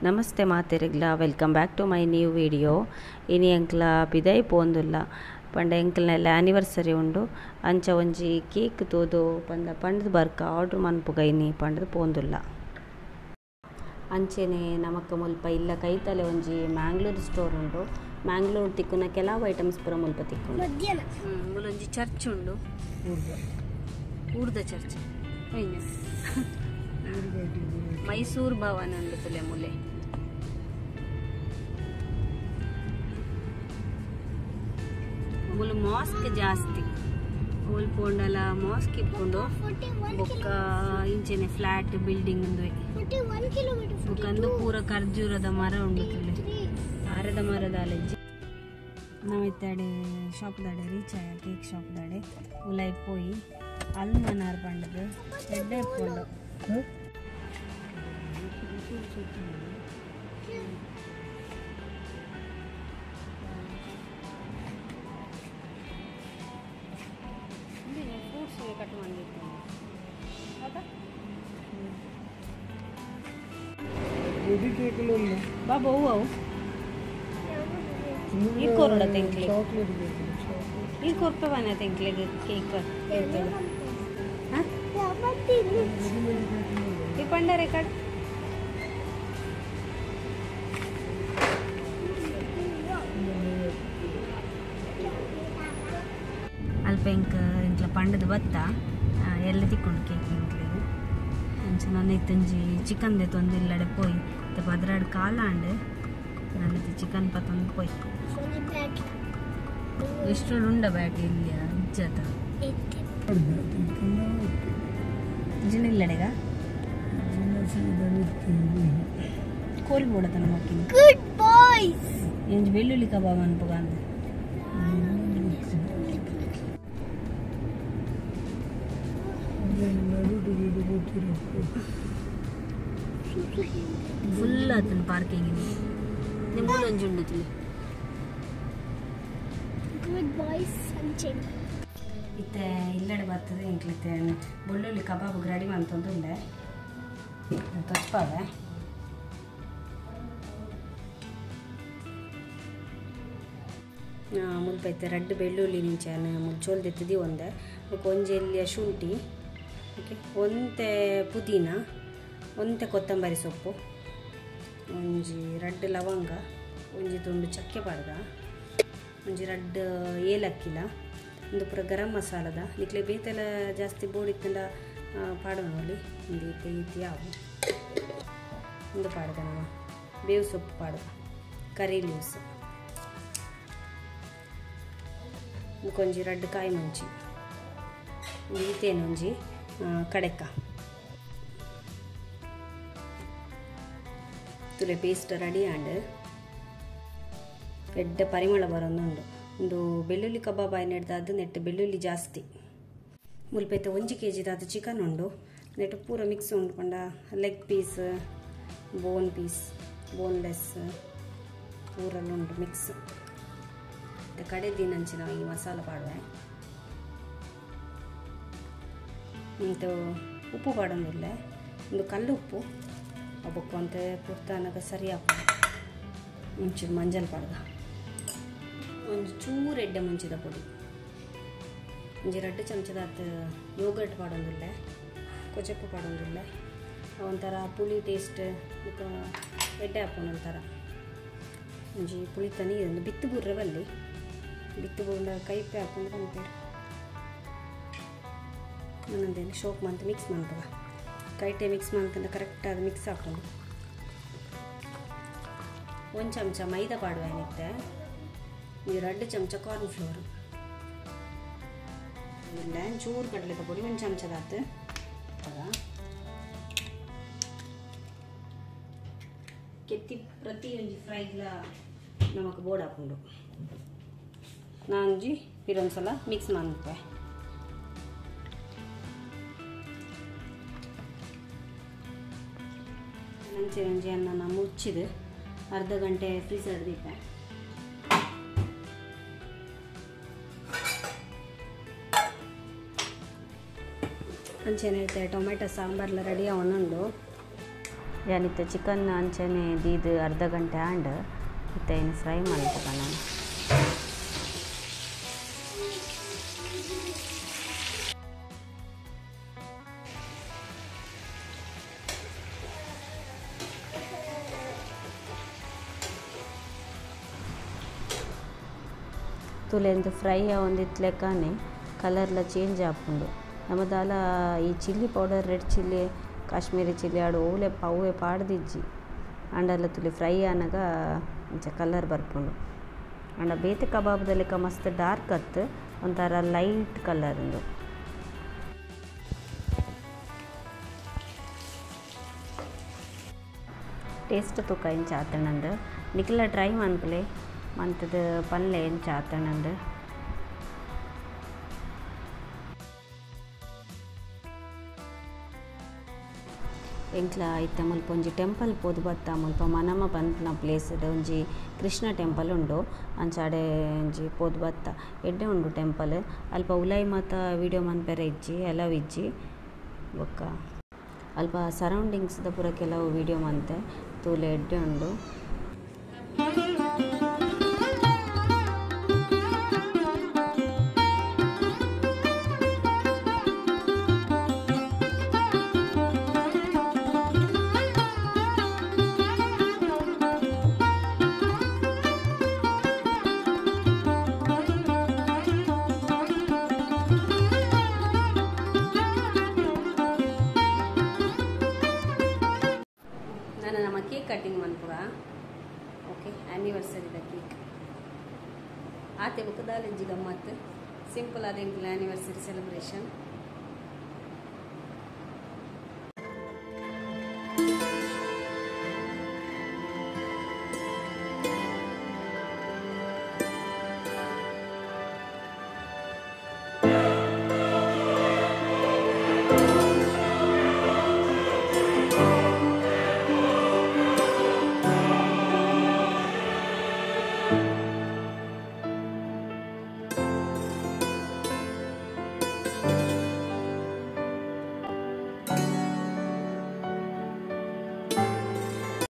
ನಮಸ್ತೆ ಮಾತೆರೆಗ್ಲ welcome back to my new video. ಇನಿ ಎಂಕ್ಲ ಪಿದೈ ಪೋಂದುಲ್ಲ ಪಂಡ ಎಂಕ್ಲನೆಲ್ಲ ಆ್ಯನಿವರ್ಸರಿ ಉಂಡು ಅಂಚ ಒಂಜಿ ಕೇಕ್ ತೋದು ಪಂಡದು ಬರ್ಕ ಆರ್ಡ್ರ್ ಮನ್ಪುಗ ಇನಿ ಪಂಡದು ಪೋಂದುಲ್ಲ. ಅಂಚೆನೆ ನಮಕ್ ಮುಲ್ಪ ಇಲ್ಲ ಕೈತಲೆ ಒಂಜಿ ಮ್ಯಾಂಗ್ಳೂರ್ ಸ್ಟೋರ್ ಉಂಡು. ಮ್ಯಾಂಗ್ಳೂರ್ ತಿಕ್ಕುನ ಕೆಲವು ಐಟಮ್ಸ್ ಪೂರ ಮುಲ್ಪ ತಿಕ್ಕುಂಡು. ಮೂಲೊಂಜಿ ಚರ್ಚ್ ಉಂಡು, ಊರ್ದ ಚರ್ಚ್ ಮೈಸೂರು ಭವನ ಉಂಡು ತುಲೆ ಮುಲೆ. ಮುಲು ಮಾಸ್ಕ್ ಜಾಸ್ತಿ ಓಲ್ ಪೋಂಡಲ ಮಾಸ್ಕ್ ಇಟ್ಕೊಂಡು ಬೊಕ್ಕ ಇಂಚೆನೆ ಫ್ಲಾಟ್ ಬಿಲ್ಡಿಂಗ್ ಉಂದು ಬೊಕ್ಕಂದು ಪೂರ ಖರ್ಜೂರದ ಮರ ಉಂಡು ತುಲೆ. ಆರದ ಮರದ ಅಲೆಜ್ಜಿ ನಾವಿತ್ತಾಡೆ ಶಾಪ್ ದಾಡೆ ರೀಚ್ ಆಯ ಕೇಕ್ ಶಾಪ್ ದಾಡೆ ಉಲೈ ಪೋಯಿ ಅಲ್ಮನಾರ್ ಪಂಡದು ಎಡ್ಡೆ ಇಟ್ಕೊಂಡು ಫ್ರೂಟ್ಸ್ ಕಟ್ ಮಾಡಿರ್ತೀನಿ ಬಾಬಾ ಹೂವು ಅವು ಈ ಕೊರಡ ತೆಂಕ್ಲಿ ಈ ಕೊರ್ಪವನ ತೆಂಕ್ಲಿಗೆ ಕೇಕ್ ಈ ಪಂಡರೆ ಕಡೆ ಅಲ್ಪ ಇಂಕ್ಲ ಪಂಡದ ಭತ್ತ ಎಲ್ಲ ತಿಕ್ಕೊಂಡು ಕೇಕ್ ಇಂಕ್ಲಿಗೆ ಅಂಚ ನನ್ನ ಇತ್ತಂಜಿ ಚಿಕನ್ ದೆತ್ತೊಂದು ಇಲ್ಲಡೆ ಪೋಯಿ ಪದ್ರಾಡು ಕಾಲಾಂಡ್ ನನ್ನ ಚಿಕನ್ ಪತ್ತೊಂದು ಪೋಯಿ ಎಷ್ಟು ಉಂಡ ಬ್ಯಾಟ್ ಇಲ್ಲಿ ಇಜ್ಜತ ಜಿನಿಲ್ಲಡೆಗ ಕೋಲ್ ಬೋಡತನ ಮಕ್ಕಿನ ಗುಡ್ ಬಾಯ್ಸ್ ಎಂಜ್ ಬೆಳ್ಳುಳ್ಳಿ ಕಬಾಬ್ ಅನ್ಪಗ ಅಂದ ಫುಲ್ ಆತನ ಪಾರ್ಕಿಂಗ್ ನಿಮ್ಮೂಲೊಂಜಿ ಉಂಡು ತಿಳಿ ಗುಡ್ ಬಾಯ್ಸ್ ಸಂಚೆನ್ ಇತ್ತೆ ಇಲ್ಲಡೆ ಬರ್ತದೆ ಎಂಕ್ಲಿತ್ತೆ ಬೆಳ್ಳುಳ್ಳಿ ಕಬಾಬ್ ರೆಡಿ ಮಾಡ್ತಂದುಂಡೆ ತಚ್ಪಾವೆ ಮುಲ್ಪ ಐತೆ ರಡ್ಡು ಬೆಳ್ಳುಳ್ಳಿ ನಿಂಚಾನೆ ಮುಚ್ಚೋಲ್ದು ಎತ್ತದಿ ಒಂದೆ ಒಂಜೆಲ್ಲಿಯ ಶುಂಠಿ ಓಕೆ ಒಂತೆ ಪುದೀನ ಒಂತೆ ಕೊತ್ತಂಬರಿ ಸೊಪ್ಪು ಒಂಜಿ ರಡ್ಡು ಲವಂಗ ಒಂಜಿ ತುಂಡು ಚಕ್ಕೆ ಪಾಡ್ದ ಒಂಜಿ ರಡ್ಡು ಏಲಕ್ಕಿಲ ಒಂದು ಪೂರ ಗರಂ ಮಸಾಲದ ನಿಕ್ಲೆ ಬೇತೆಲ್ಲ ಜಾಸ್ತಿ ಬೋಡಿತ್ತಂಡ ಪಾಡೋನಲ್ಲಿ ಒಂದು ಈತಿ ಯಾವು ಒಂದು ಪಾಡ್ದ ನಮ್ಮ ಬೇವು ಸೊಪ್ಪು ಪಾಡ್ದ ಕರಿ ಲೀವ್ಸ್ ಕೊಂಜಿ ರಡ್ಡು ಕಾಯಿ ಮುಂಚಿ ಈತೇನೊಂಜಿ ಕಡೆಕ್ಕ ತುಲೆ ಪೇಸ್ಟ್ ರೆಡಿ ಆಂಡ್ ಎಡ್ಡ ಪರಿಮಳ ಬರೋಂದುಂಡು ಒಂದು ಬೆಳ್ಳುಳ್ಳಿ ಕಬಾಬ್ ನೆಡ್ದು ಅದು ನೆಟ್ಟು ಬೆಳ್ಳುಳ್ಳಿ ಜಾಸ್ತಿ ಮುಲ್ಪೈತೆ 1 kg ಅದು ಚಿಕನ್ ಉಂಡು ನೆಟ್ಟು ಪೂರ ಮಿಕ್ಸ್ ಉಂಡು ಪಂಡ ಲೆಗ್ ಪೀಸ್ ಬೋನ್ ಪೀಸ್ ಬೋನ್ಲೆಸ್ ಪೂರಲ್ಲ ಉಂಡು ಮಿಕ್ಸ್ ಕಡೆ ದಿನಂಚಿ ನಾವು ಈ ಮಸಾಲ ಪಾಡುವೆ ಮತ್ತು ಉಪ್ಪು ಪಾಡೋದಿಲ್ಲ ಒಂದು ಕಲ್ಲು ಉಪ್ಪು ಒಬ್ಬಕ್ಕೆ ಅಂತ ಪುರ್ತಾನಾಗ ಸರಿ ಹಾಕೋದು ಮುಂಚೆ ಮಂಜಲ್ ಪಾಡ್ದ ಒಂದು ಚೂರು ಎಡ್ಡೆ ಮುಂಚಿದ ಪುಡಿ ಒಂಜಿ 2 ಚಮಚದ ಯೋಗರ್ಟ್ ಪಾಡೋದಿಲ್ಲ ಕೊಚ್ಚಪ್ಪು ಪಾಡೋದಿಲ್ಲ ಒಂಥರ ಪುಳಿ ಟೇಸ್ಟ್ ಮತ್ತು ಎಡ್ಡೆ ಹಾಕೋಣ ಒಂಥರ ಒಂಜಿ ಪುಳಿ ತನಿ ಒಂದು ಬಿತ್ತು ಬುರ್ರವಲ್ಲಿ ಬಿತ್ತು ಬುಂಡ ಕೈಪೆ ಹಾಕೊಂಡು ಕಂಪೇರ್ ನನ್ನದೇನು ಶೋಕ್ ಮಂತ್ ಮಿಕ್ಸ್ ಮಾಡ್ತವ ಕೈಟೆ ಮಿಕ್ಸ್ ಮಾಡ್ತಂಡ ಕರೆಕ್ಟ್ ಅದು ಮಿಕ್ಸ್ ಹಾಕೊಂಡು 1 ಚಮಚ ಮೈದಾ ಪಾಡುವ ಏನಿತ್ತೆ ಈ 2 ಚಮಚ ಕಾರ್ನ್ ಫ್ಲೋರ್ ಇಲ್ಲ ಚೂರು ಕಡಲೆ ಪುಡಿ 1 ಚಮಚದಾತು ಕೆತ್ತಿ ಪ್ರತಿ ಒಂಜಿ ಫ್ರೈಗ್ಲ ನಮಕ್ ಬೋರ್ಡ್ ಹಾಕೊಂಡು ನಾಂಜಿ ಇದೊಂದ್ಸಲ ಮಿಕ್ಸ್ ಮಾಡ್ತೆ ನಂಚೆ ಒಂಜಿ ಅನ್ನ ಮುಚ್ಚಿದು ಅರ್ಧ ಗಂಟೆ ಫ್ರೀಸರ್ ದೀಪ ಅಂಚೆನೆ ಟೊಮೆಟೊ ಸಾಂಬಾರ್ಲ ರೆಡಿ ಅವನುಂಡು ಯಾನಿತ್ತ ಚಿಕನ್ ಅಂಚನೆ ದೀದು ಅರ್ಧ ಗಂಟೆ ಆಂಡ್ ಇತ್ತ ಏನು ಫ್ರೈ ಮಾಡ್ತಕ್ಕ ನಾನು ತುಲೆಂದು ಫ್ರೈ ಒಂದಿತ್ಲೆಕ್ಕನೆ ಕಲರ್ಲ ಚೇಂಜ್ ಆಪುಂಡು ನಮ್ಮದಾಲ ಈ chilli powder red chilli Kashmiri chilli ಆಡು ಓಲೆ ಪವ್ವೆ ಪಾಡ್ದಿಜ್ಜಿ ಅಂಡಲ್ಲ ತುಲಿ ಫ್ರೈ ಆನಾಗ ಇಂಚ ಕಲರ್ ಬರ್ಪುಂಡು ಅಂಡ ಬೇತೆ ಕಬಾಬ್ದಲ್ಲಿಕ ಮಸ್ತ್ ಡಾರ್ಕ್ ಅತ್ತು ಒಂಥರ ಲೈಟ್ ಕಲರಿಂದು ಟೇಸ್ಟ್ ತೂಕ ಇಂಚ ಆತನಂದು ನಿಖಿಲ ಟ್ರೈ ಮನ್ಪಲೆ ಮಂತದ ಪಲ್ಲೆ ಇಂಚ ಆತನಂದು ಎಂಕ್ಲ ಐತ ಮುಲ್ಪ ಒಂಜಿ ಟೆಂಪಲ್ ಪೋದು ಬತ್ತ ಮುಲ್ಪ ಮನಮ ಪನ್ಪುನ ಪ್ಲೇಸ್ಡ್ ಒಂಜಿ ಕೃಷ್ಣ ಟೆಂಪಲ್ ಉಂಡು ಅಂಚಾಡೆ ಒಂಜಿ ಪೋದು ಬತ್ತ ಎಡ್ಡೆ ಉಂಡು ಟೆಂಪಲ್ ಅಲ್ಪ ಉಲೈ ಮಾತ ವಿಡಿಯೋ ಮನ್ಪೆರೆ ಇಜ್ಜಿ ಎಲ್ಲವು ಇಜ್ಜಿ ಬೊಕ್ಕ ಅಲ್ಪ ಸರೌಂಡಿಂಗ್ಸ್ದ ಪೂರ ಕೆಲವು ವಿಡಿಯೋ ಮಂತೆ ತೂಲೆ ಎಡ್ಡೆ ಉಂಡು ನಮ್ಮ ಕೇಕ್ ಕಟ್ಟಿಂಗ್ ಮನ್ಪುಗ ಓಕೆ ಆ್ಯನಿವರ್ಸರಿದ ಕೇಕ್ ಆತೆ ಬುಕ್ಕದಾಲೆಜ್ಜಿ ಗಮ್ಮತ್ತು ಸಿಂಪಲ್ ಆದ ಆ್ಯನಿವರ್ಸರಿ ಸೆಲೆಬ್ರೇಷನ್